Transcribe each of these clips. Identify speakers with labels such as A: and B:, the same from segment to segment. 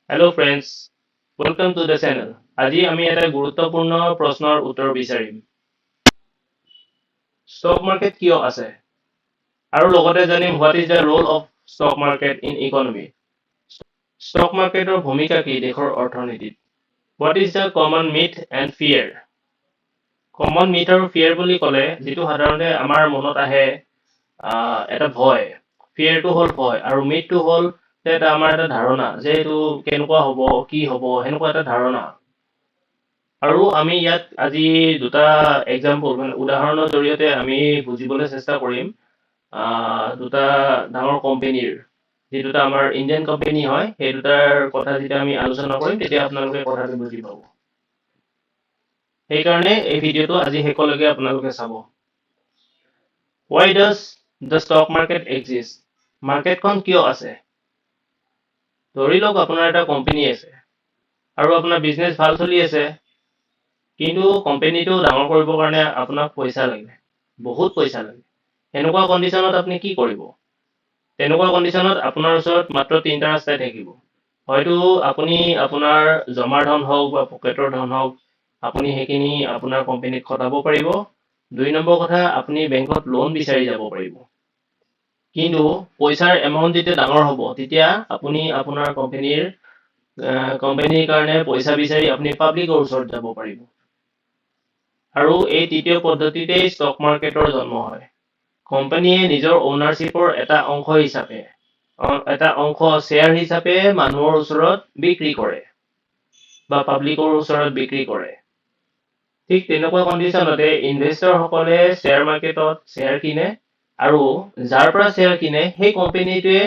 A: Hello friends, welcome to the channel. আজি আমি এটা গুৰুত্বপূৰ্ণ প্ৰশ্নৰ উত্তৰ বিচাৰিম। ষ্টক মাৰ্কেট কিয় আছে? আৰু লগতে জানিম what is the role of stock market in economy? Stock মাৰ্কেটৰ ভূমিকা কি দেশৰ অৰ্থনীতিত? What is the common myth and fear? Common myth আৰু fear বুলি ক'লে যিটো সাধাৰণতে আমাৰ মনত আহে এটা ভয়। ফিয়াৰটো হ'ল ভয় আৰু মিথটো হ'ল যে এটা আমাৰ এটা ধাৰণা যে এইটো কেনেকুৱা হ'ব, কি হ'ব, সেনেকুৱা এটা ধাৰণা। আৰু আমি ইয়াত আজি দুটা এক্সাম্পল মানে উদাহৰণৰ জৰিয়তে আমি বুজিবলৈ চেষ্টা কৰিম দুটা ডাঙৰ কোম্পানীৰ যি দুটা আমাৰ ইণ্ডিয়ান কোম্পানী হয় সেই দুটাৰ কথা যেতিয়া আমি আলোচনা কৰিম তেতিয়া আপোনালোকে কথাটো বুজি পাব। সেইকাৰণে এই ভিডিঅ'টো আজি শেষলৈকে আপোনালোকে চাব। Why does the stock market exist? মাৰ্কেটখন কিয় আছে? ধৰি লওক আপোনাৰ এটা কোম্পানী আছে আৰু আপোনাৰ বিজনেছ ভাল চলি আছে, কিন্তু কোম্পানীটো ডাঙৰ কৰিবৰ কাৰণে আপোনাক পইচা লাগে, বহুত পইচা লাগে। সেনেকুৱা কণ্ডিশ্যনত আপুনি কি কৰিব? তেনেকুৱা কণ্ডিশ্যনত আপোনাৰ ওচৰত মাত্ৰ তিনিটা ৰাস্তাই থাকিব। হয়তো আপুনি আপোনাৰ জমাৰ ধন হওক বা পকেটৰ ধন হওক আপুনি সেইখিনি আপোনাৰ কোম্পানীত খটাব পাৰিব। দুই নম্বৰ কথা, আপুনি বেংকত লোন বিচাৰি যাব পাৰিব। কিন্তু পইচাৰ এমাউণ্ট যেতিয়া ডাঙৰ হ'ব তেতিয়া আপুনি আপোনাৰ কোম্পানীৰ কাৰণে পইচা বিচাৰি আপুনি পাব্লিকৰ ওচৰত যাব পাৰিব। আৰু এই তৃতীয় পদ্ধতিতেই ষ্টক মাৰ্কেটৰ জন্ম হয়। কোম্পানীয়ে নিজৰ অ'নাৰশ্বিপৰ এটা অংশ হিচাপে শ্বেয়াৰ হিচাপে মানুহৰ ওচৰত বিক্ৰী কৰে বা পাব্লিকৰ ওচৰত বিক্ৰী কৰে। ঠিক তেনেকুৱা কণ্ডিশ্যনতে ইনভেষ্টৰসকলে শ্বেয়াৰ মাৰ্কেটত শ্বেয়াৰ কিনে আৰু যাৰ পৰা শ্বেয়াৰ কিনে সেই কোম্পানীটোৱে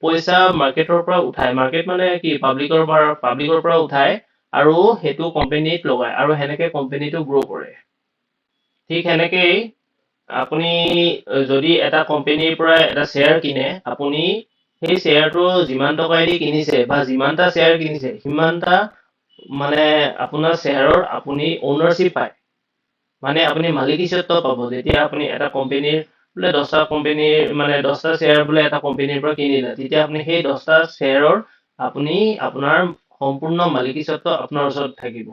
A: পইচা মাৰ্কেটৰ পৰা উঠায়। মাৰ্কেট মানে কি? পাব্লিকৰ পৰা উঠায় আৰু সেইটো কোম্পানীত লগায় আৰু সেনেকে কোম্পানীটো গ্ৰ' কৰে। ঠিক সেনেকেই আপুনি যদি এটা কোম্পানীৰ পৰা এটা শ্বেয়াৰ কিনে, আপুনি সেই শ্বেয়াৰটো যিমান টকাই দি কিনিছে বা যিমানটা শ্বেয়াৰ কিনিছে সিমানটা মানে আপোনাৰ শ্বেয়াৰৰ আপুনি অ'নাৰশ্বিপ পায়, মানে আপুনি মালিকীস্বত্ব পাব। যেতিয়া আপুনি এটা কোম্পানীৰ বোলে 10টা শ্বেয়াৰ বোলে এটা কোম্পানীৰ পৰা কিনিলে, তেতিয়া আপুনি সেই 10টা শ্বেয়াৰৰ আপুনি আপোনাৰ সম্পূৰ্ণ মালিকীস্বত্ব আপোনাৰ ওচৰত থাকিব।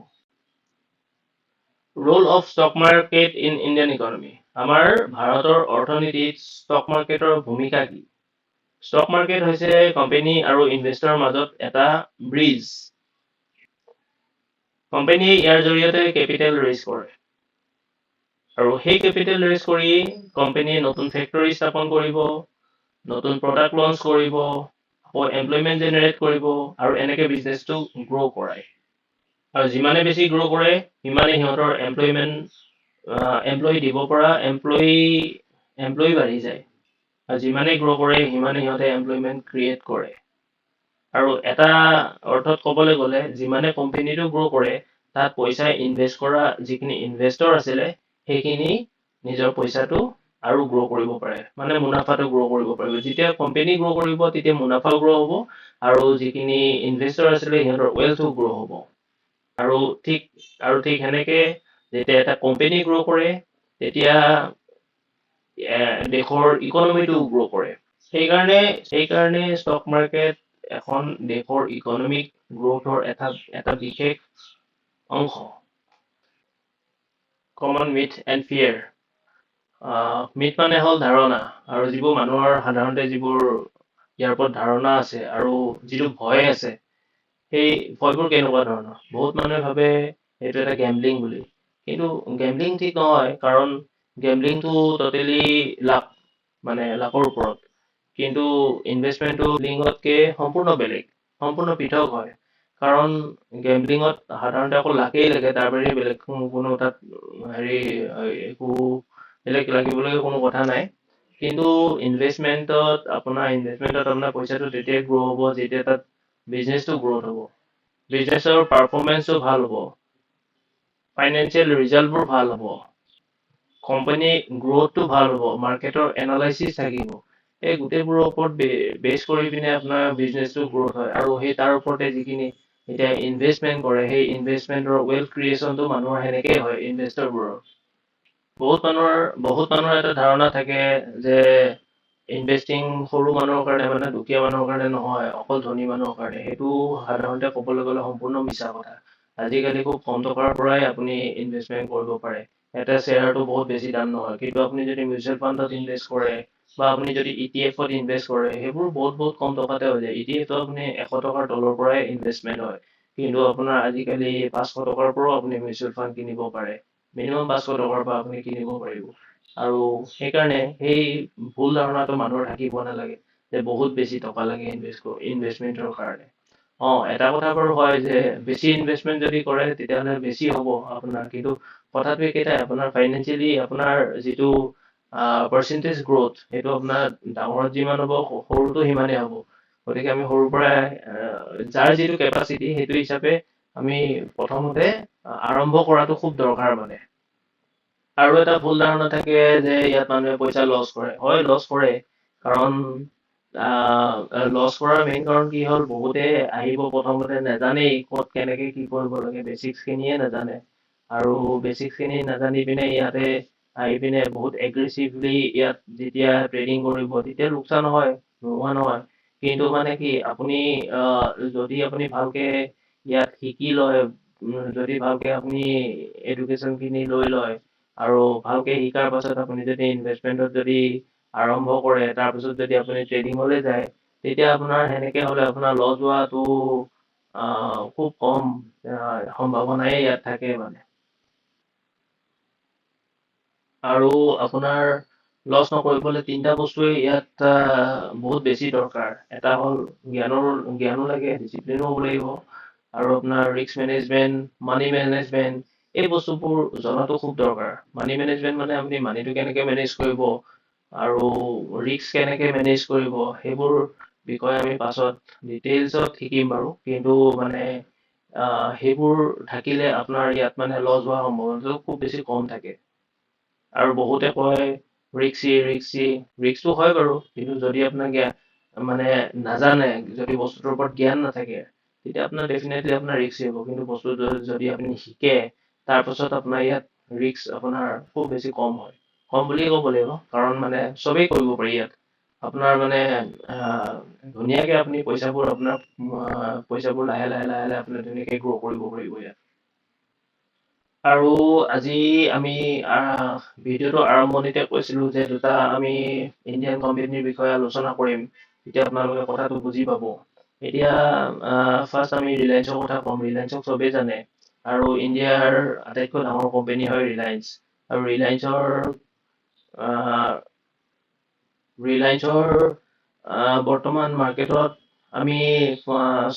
A: Roll of stock market in Indian economy. আমাৰ ভাৰতৰ অৰ্থনীতিত ষ্টক মাৰ্কেটৰ ভূমিকা কি? ষ্টক মাৰ্কেট হৈছে কোম্পানী আৰু ইনভেষ্টৰৰ মাজত এটা ব্ৰিজ। কোম্পানীয়ে ইয়াৰ জৰিয়তে কেপিটেল ৰেইজ কৰে আৰু সেই কেপিটেল ৰেইজ কৰি কোম্পানীয়ে নতুন ফেক্টৰী স্থাপন কৰিব, নতুন প্ৰডাক্ট লঞ্চ কৰিব, আকৌ এমপ্লয়মেণ্ট জেনেৰেট কৰিব আৰু এনেকে বিজনেছটো গ্ৰ' কৰায়। আৰু যিমানে বেছি গ্ৰ' কৰে সিমানে সিহঁতৰ এমপ্লয়ী দিব পৰা এমপ্লয়ী বাঢ়ি যায়। আৰু যিমানে গ্ৰ' কৰে সিমানে সিহঁতে এমপ্লয়মেণ্ট ক্ৰিয়েট কৰে। আৰু এটা অৰ্থত ক'বলৈ গ'লে যিমানে কোম্পানীটো গ্ৰ' কৰে তাত পইচা ইনভেষ্ট কৰা যিখিনি ইনভেষ্টৰ আছিলে সেইখিনি নিজৰ পইচাটো আৰু গ্ৰ' কৰিব পাৰে, মানে মুনাফাটো গ্ৰ' কৰিব পাৰিব। যেতিয়া কোম্পানী গ্ৰ' কৰিব তেতিয়া মুনাফাও গ্ৰ' হ'ব আৰু যিখিনি ইনভেষ্টৰ আছিলে সিহঁতৰ ৱেলথো গ্ৰ' হ'ব। আৰু ঠিক সেনেকে যেতিয়া এটা কোম্পানী গ্ৰ' কৰে তেতিয়া দেশৰ ইকনমিটো গ্ৰ' কৰে। সেইকাৰণে ষ্টক মাৰ্কেট এখন দেশৰ ইকনমিক গ্ৰ'থৰ এটা বিশেষ অংশ। Common myth and ফিয়াৰ। মিথ মানে হ'ল ধাৰণা, আৰু যিবোৰ মানুহৰ সাধাৰণতে যিবোৰ ইয়াৰ ওপৰত ধাৰণা আছে আৰু যিটো ভয় আছে, সেই ভয়বোৰ কেনেকুৱা ধৰণৰ? বহুত মানুহে ভাবে এইটো এটা গেম্বলিং বুলি, কিন্তু গেম্বলিং ঠিক নহয়, কাৰণ গেম্বলিংটো টোটেলি লাকৰ ওপৰত, কিন্তু ইনভেষ্টমেণ্টটো গেম্বলিঙতকে সম্পূৰ্ণ বেলেগ, সম্পূৰ্ণ পৃথক হয়। কাৰণ গেম্বলিঙত সাধাৰণতে অকল লাকেই লাগে, তাৰ বাহিৰে বেলেগ কোনো তাত একো বেলেগ লাগিবলগীয়া কোনো কথা নাই। কিন্তু ইনভেষ্টমেণ্টত আপোনাৰ পইচাটো তেতিয়াই গ্ৰ' হ'ব যেতিয়া তাত বিজনেছটো গ্ৰ'থ হ'ব, বিজনেছৰ পাৰফৰ্মেঞ্চটো ভাল হ'ব, ফাইনেন্সিয়েল ৰিজাল্টবোৰ ভাল হ'ব, কোম্পানী গ্ৰ'থটো ভাল হ'ব, মাৰ্কেটৰ এনালাইচিছ থাকিব। এই গোটেইবোৰৰ ওপৰত বেছ কৰি পিনে আপোনাৰ বিজনেছটো গ্ৰ'থ হয়। আৰু সেই তাৰ ওপৰতে যিখিনি এতিয়া ইনভেষ্টমেণ্ট কৰে সেই ইনভেষ্টমেণ্টৰ ৱেলথ ক্ৰিয়েশ্যনটো মানুহৰ সেনেকেই হয় ইনভেষ্টৰবোৰৰ। বহুত মানুহৰ এটা ধাৰণা থাকে যে ইনভেষ্টিং সৰু মানুহৰ কাৰণে মানে দুখীয়া মানুহৰ কাৰণে নহয়, অকল ধনী মানুহৰ কাৰণে। সেইটো সাধাৰণতে ক'বলৈ গ'লে সম্পূৰ্ণ মিছা কথা। আজিকালি খুব কম টকাৰ পৰাই আপুনি ইনভেষ্টমেণ্ট কৰিব পাৰে। এটা শ্বেয়াৰটো বহুত বেছি দাম নহয়, কিন্তু আপুনি যদি মিউচুৱেল ফাণ্ডত ইনভেষ্ট কৰে বা আপুনি যদি ETF-ত ইনভেষ্ট কৰে, সেইবোৰ বহুত বহুত কম টকাতে হৈ যায়। ETF-ত আপুনি 100 টকাৰ তলৰ পৰাই ইনভেষ্টমেণ্ট হয়। কিন্তু আপোনাৰ আজিকালি 500 টকাৰ পৰাও আপুনি মিউচুৱেল ফাণ্ড কিনিব পাৰে। মিনিমাম 500 টকাৰ পৰা আপুনি কিনিব পাৰিব। আৰু সেইকাৰণে সেই ভুল ধাৰণাটো মানুহৰ থাকিব নালাগে যে বহুত বেছি টকা লাগে ইনভেষ্টমেণ্টৰ কাৰণে। এটা কথা বাৰু হয় যে বেছি ইনভেষ্টমেণ্ট যদি কৰে তেতিয়াহ'লে বেছি হ'ব আপোনাৰ, কিন্তু কথাটো একেটাই, আপোনাৰ ফাইনেন্সিয়েলি আপোনাৰ যিটো পাৰ্চেণ্টেজ গ্ৰ'থ সেইটো আপোনাৰ ডাঙৰত যিমান হ'ব সৰুটো সিমানেই হ'ব। গতিকে আমি সৰুৰ পৰাই যাৰ যিটো কেপাচিটি সেইটো হিচাপে আমি প্ৰথমতে আৰম্ভ কৰাটো খুব দৰকাৰ মানে। আৰু এটা ভুল ধাৰণা থাকে যে ইয়াত মানুহে পইচা লছ কৰে। হয়, লছ কৰে। কাৰণ লছ কৰাৰ মেইন কাৰণ কি হ'ল, বহুতে আহিব প্ৰথমতে নাজানেই ক'ত কেনেকে কি কৰিব লাগে, বেচিক্স খিনিয়ে নাজানে। আৰু বেচিক্স খিনি নাজানি পিনে ইয়াতে আহি পিনে বহুত এগ্ৰেছিভলি ইয়াত যেতিয়া ট্ৰেডিং কৰিব তেতিয়া লোকচান হয়, নোহোৱা নহয়। কিন্তু মানে কি আপুনি যদি আপুনি ভালকে ইয়াত শিকি লয়, যদি ভালকে আপুনি এডুকেশ্যন খিনি লৈ লয়, আৰু ভালকে শিকাৰ পাছত আপুনি যদি ইনভেষ্টমেণ্টত যদি আৰম্ভ কৰে, তাৰপিছত যদি আপুনি ট্ৰেডিঙলৈ যায়, তেতিয়া আপোনাৰ সেনেকে হ'লে আপোনাৰ লছ হোৱাটো খুব কম সম্ভাৱনাই ইয়াত থাকে মানে। আৰু আপোনাৰ লছ নকৰিবলৈ 3টা বস্তুৱে ইয়াত বহুত বেছি দৰকাৰ। এটা হ'ল জ্ঞানো লাগে, ডিচিপ্লিনো হ'ব লাগিব, আৰু আপোনাৰ ৰিস্ক মেনেজমেণ্ট, মানি মেনেজমেণ্ট, এই বস্তুবোৰ জনাটো খুব দৰকাৰ। মানি মেনেজমেণ্ট মানে আপুনি মানিটো কেনেকে মেনেজ কৰিব আৰু ৰিস্ক কেনেকে মেনেজ কৰিব, সেইবোৰ বিষয়ে আমি পাছত ডিটেইলছত শিকিম বাৰু। কিন্তু মানে সেইবোৰ থাকিলে আপোনাৰ ইয়াত মানে লছ হোৱাৰ সম্ভাৱনাটো খুব বেছি কম থাকে। আৰু বহুতে কয় ৰিক্সটো হয় বাৰু, কিন্তু যদি আপোনাৰ মানে নাজানে, যদি বস্তুটোৰ ওপৰত জ্ঞান নাথাকে, তেতিয়া আপোনাৰ ডেফিনেটলি আপোনাৰ ৰিক্সি হ'ব। কিন্তু বস্তুটো যদি আপুনি শিকে, তাৰপাছত আপোনাৰ ইয়াত ৰিক্স আপোনাৰ খুব বেছি কম হয়। কম বুলিয়ে ক'ব লাগিব, কাৰণ মানে চবেই কৰিব পাৰি ইয়াত। আপোনাৰ মানে ধুনীয়াকে আপুনি পইচাবোৰ লাহে লাহে আপুনি ধুনীয়াকে গ্ৰ' কৰিব পাৰিব ইয়াত। আৰু আজি আমি ভিডিঅ'টো আৰম্ভণিতে কৈছিলোঁ যে দুটা আমি ইণ্ডিয়ান কোম্পানীৰ বিষয়ে আলোচনা কৰিম, তেতিয়া আপোনালোকে কথাটো বুজি পাব। এতিয়া ফাৰ্ষ্ট আমি ৰিলায়েন্সৰ কথা ক'ম। ৰিলায়েন্সক চবেই জানে, আৰু ইণ্ডিয়াৰ আটাইতকৈ ডাঙৰ কোম্পানী হয় ৰিলায়েন্স। আৰু ৰিলায়েন্সৰ বৰ্তমান মাৰ্কেটত আমি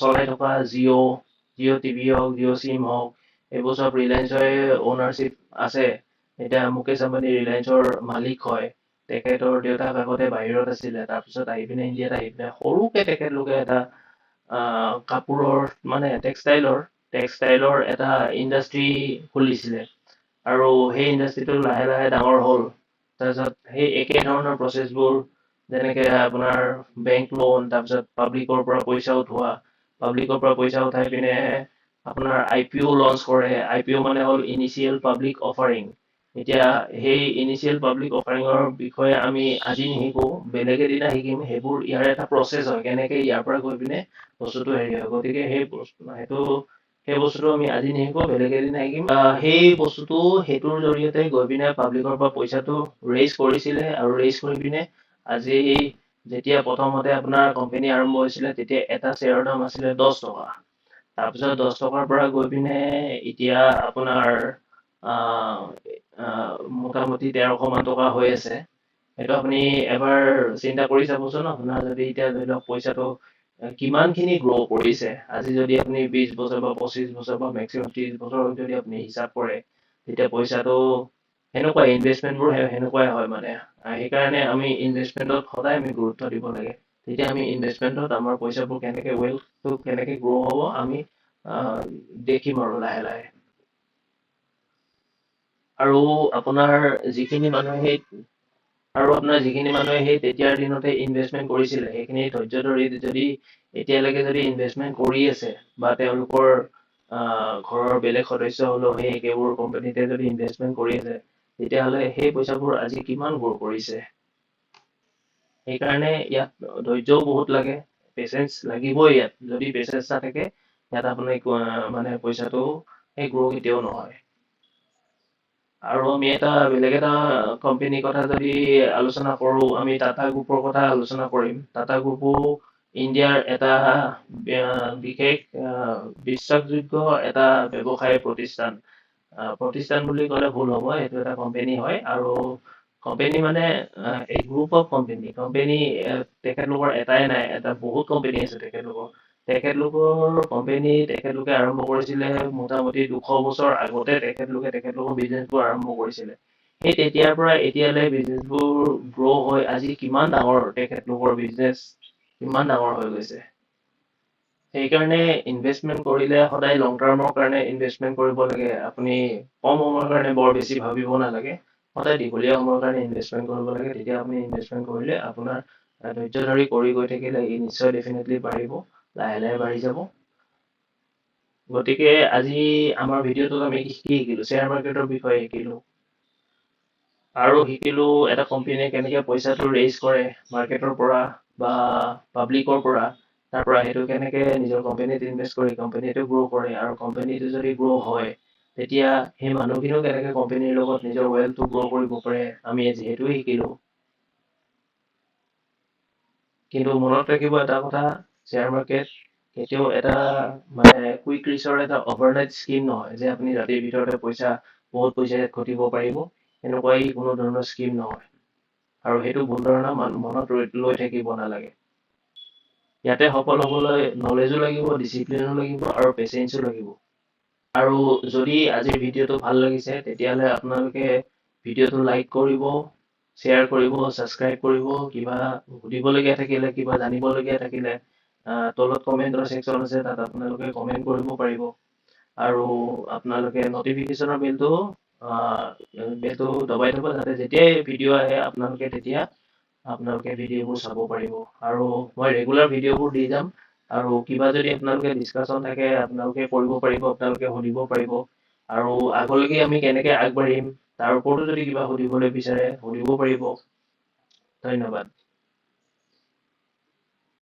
A: চলাই থকা জিঅ' টিভি হওক, জিঅ' চিম হওক, এইবোৰ চব ৰিলায়েন্সৰে অ'নাৰশ্বিপ আছে। এতিয়া মুকেশ আম্বানী ৰিলায়েন্সৰ মালিক হয়। তেখেতৰ দেউতাক আগতে বাহিৰত আছিলে, তাৰপিছত আহি পিনে ইণ্ডিয়াত আহি পিনে সৰুকে তেখেতলোকে এটা কাপোৰৰ মানে টেক্সটাইলৰ এটা ইণ্ডাষ্ট্ৰী খুলিছিলে। আৰু সেই ইণ্ডাষ্ট্ৰিটো লাহে লাহে ডাঙৰ হ'ল। তাৰপিছত সেই একে ধৰণৰ প্ৰচেছবোৰ, যেনেকে আপোনাৰ বেংক লোন, তাৰপিছত পাব্লিকৰ পৰা পইচা উঠাই পিনে আপোনাৰ IPO লঞ্চ কৰে। IPO মানে হ'ল ইনিচিয়েল পাব্লিক অফাৰিং। এতিয়া সেই ইনিচিয়েল পাব্লিক অফাৰিঙৰ বিষয়ে আমি আজি নিশিকো, বেলেগ এদিনা শিকিম। সেইবোৰ ইয়াৰ এটা প্ৰচেছ হয়, কেনেকে ইয়াৰ পৰা গৈ পিনে বস্তুটো হেৰি হয়। গতিকে সেই বস্তুটো আমি আজি নিশিকো, বেলেগ এদিনা শিকিম। সেই বস্তুটো সেইটোৰ জৰিয়তে গৈ পিনে পাব্লিকৰ পৰা পইচাটো ৰেইজ কৰিছিলে, আৰু ৰেইজ কৰি পিনে আজি যেতিয়া প্ৰথমতে আপোনাৰ কোম্পানী আৰম্ভ হৈছিলে, তেতিয়া এটা শ্বেয়াৰৰ দাম আছিলে 10 টকা। তাৰপিছত 10 টকাৰ পৰা গৈ পিনে এতিয়া আপোনাৰ মোটামুটি 1300 মান টকা হৈ আছে। সেইটো আপুনি এবাৰ চিন্তা কৰি চাবচোন, আপোনাৰ যদি এতিয়া ধৰি লওক পইচাটো কিমানখিনি গ্ৰ' কৰিছে। আজি যদি আপুনি 20 বছৰ বা 25 বছৰ বা মেক্সিমাম 30 বছৰ যদি আপুনি হিচাপ কৰে, তেতিয়া পইচাটো ইনভেষ্টমেণ্টবোৰ সেনেকুৱাই হয় মানে। সেইকাৰণে আমি ইনভেষ্টমেণ্টত সদায় আমি গুৰুত্ব দিব লাগে। তেতিয়া আমি ইনভেষ্টমেণ্টত আমাৰ পইচাবোৰ ৱেলথটো কেনেকে গ্ৰ' হ'ব আমি দেখিম আৰু লাহে লাহে। আৰু আপোনাৰ যিখিনি মানুহে সেই তেতিয়াৰ দিনতে ইনভেষ্টমেণ্ট কৰিছিলে, সেইখিনি ধৈৰ্য ধৰি যদি এতিয়ালৈকে যদি ইনভেষ্টমেণ্ট কৰি আছে, বা তেওঁলোকৰ ঘৰৰ বেলেগ সদস্য হ'লেও সেই একেবোৰ কোম্পানীতে যদি ইনভেষ্টমেণ্ট কৰি আছে, তেতিয়াহ'লে সেই পইচাবোৰ আজি কিমান গ্ৰ' কৰিছে। সেইকাৰণে ইয়াত ধৈৰ্যও বহুত লাগে, পেচেঞ্চ লাগিবই ইয়াত। যদি পেচেঞ্চ নাথাকে ইয়াত আপুনি মানে পইচাটো সেই গ্ৰ' কেতিয়াও নহয়। আৰু আমি বেলেগ এটা কোম্পানীৰ কথা যদি আলোচনা কৰোঁ, আমি টাটা গ্ৰুপৰ কথা আলোচনা কৰিম। টাটা গ্ৰুপো ইণ্ডিয়াৰ এটা বিশেষ বিশ্বাসযোগ্য এটা ব্যৱসায় প্ৰতিষ্ঠান। প্ৰতিষ্ঠান বুলি ক'লে ভুল হ'ব, এইটো এটা কোম্পানী হয়। আৰু কোম্পানী মানে এই গ্ৰুপ অফ কোম্পানী। কোম্পানী তেখেতলোকৰ এটাই নাই, বহুত কোম্পানী আছে তেখেতলোকৰ। তেখেতলোকে আৰম্ভ কৰিছিলে মোটামুটি 200 বছৰ আগতে তেখেতলোকৰ বিজনেছবোৰ আৰম্ভ কৰিছিলে। সেই তেতিয়াৰ পৰা এতিয়ালৈ বিজনেছবোৰ গ্ৰ' হৈ আজি কিমান ডাঙৰ তেখেতলোকৰ বিজনেছ কিমান ডাঙৰ হৈ গৈছে। সেইকাৰণে ইনভেষ্টমেণ্ট কৰিলে সদায় লং টাৰ্মৰ কাৰণে ইনভেষ্টমেণ্ট কৰিব লাগে। আপুনি কম সময়ৰ কাৰণে বৰ বেছি ভাবিব নালাগে। সদায় দীঘলীয়া সময়ৰ কাৰণে ইনভেষ্টমেণ্ট কৰিব লাগে। তেতিয়া আপুনি ইনভেষ্টমেণ্ট কৰিলে আপোনাৰ ধৈৰ্য ধৰি কৰি গৈ থাকিলে ই নিশ্চয় ডেফিনেটলি বাঢ়িব, লাহে লাহে বাঢ়ি যাব। গতিকে আজি আমাৰ ভিডিঅ'টোত আমি কি শিকিলোঁ? শ্বেয়াৰ মাৰ্কেটৰ বিষয়ে শিকিলোঁ। আৰু শিকিলোঁ এটা কোম্পানীয়ে কেনেকৈ পইচাটো ৰেইজ কৰে মাৰ্কেটৰ পৰা বা পাব্লিকৰ পৰা। তাৰ পৰা সেইটো কেনেকৈ নিজৰ কোম্পানীত ইনভেষ্ট কৰি কোম্পানীটো গ্ৰ' কৰে, আৰু কোম্পানীটো যদি গ্ৰ' হয় তেতিয়া সেই মানুহখিনিও কেনেকৈ কোম্পানীৰ লগত নিজৰ ৱেলথটো গ্ৰ' কৰিব পাৰে, আমি যিহেতুৱে শিকিলোঁ। কিন্তু মনত ৰাখিব এটা কথা, শ্বেয়াৰ মাৰ্কেট কেতিয়াও এটা মানে কুইক ৰিচৰ এটা অভাৰনাইট স্কিম নহয় যে আপুনি ৰাতিৰ ভিতৰতে বহুত পইচা ইয়াত ঘটিব পাৰিব। এনেকুৱা কোনো ধৰণৰ স্কিম নহয়। আৰু সেইটো ভুল ধাৰণা মনত লৈ থাকিব নালাগে। ইয়াতে সফল হ'বলৈ নলেজো লাগিব, ডিচিপ্লিনো লাগিব আৰু পেচেঞ্চো লাগিব। আৰু যদি আজিৰ ভিডিঅ'টো ভাল লাগিছে তেতিয়াহ'লে আপোনালোকে ভিডিঅ'টো লাইক কৰিব, শ্বেয়াৰ কৰিব, ছাবস্ক্ৰাইব কৰিব। কিবা সুধিবলগীয়া থাকিলে, কিবা জানিবলগীয়া থাকিলে তলত কমেণ্টৰ ছেকশ্যন আছে, তাত আপোনালোকে কমেণ্ট কৰিব পাৰিব। আৰু আপোনালোকে নটিফিকেশ্যনৰ বেলটো দবাই থ'ব, যাতে যেতিয়াই ভিডিঅ' আহে আপোনালোকে ভিডিঅ'বোৰ চাব পাৰিব। আৰু মই ৰেগুলাৰ ভিডিঅ'বোৰ দি যাম। আৰু কিবা যদি আপোনালোকে ডিছকাশ্যন থাকে আপোনালোকে কৰিব পাৰিব, আপোনালোকে সুধিব পাৰিব। আৰু আগলৈকে আমি কেনেকৈ আগবাঢ়িম তাৰ ওপৰতো যদি কিবা সুধিবলৈ বিচাৰে সুধিব পাৰিব। ধন্যবাদ।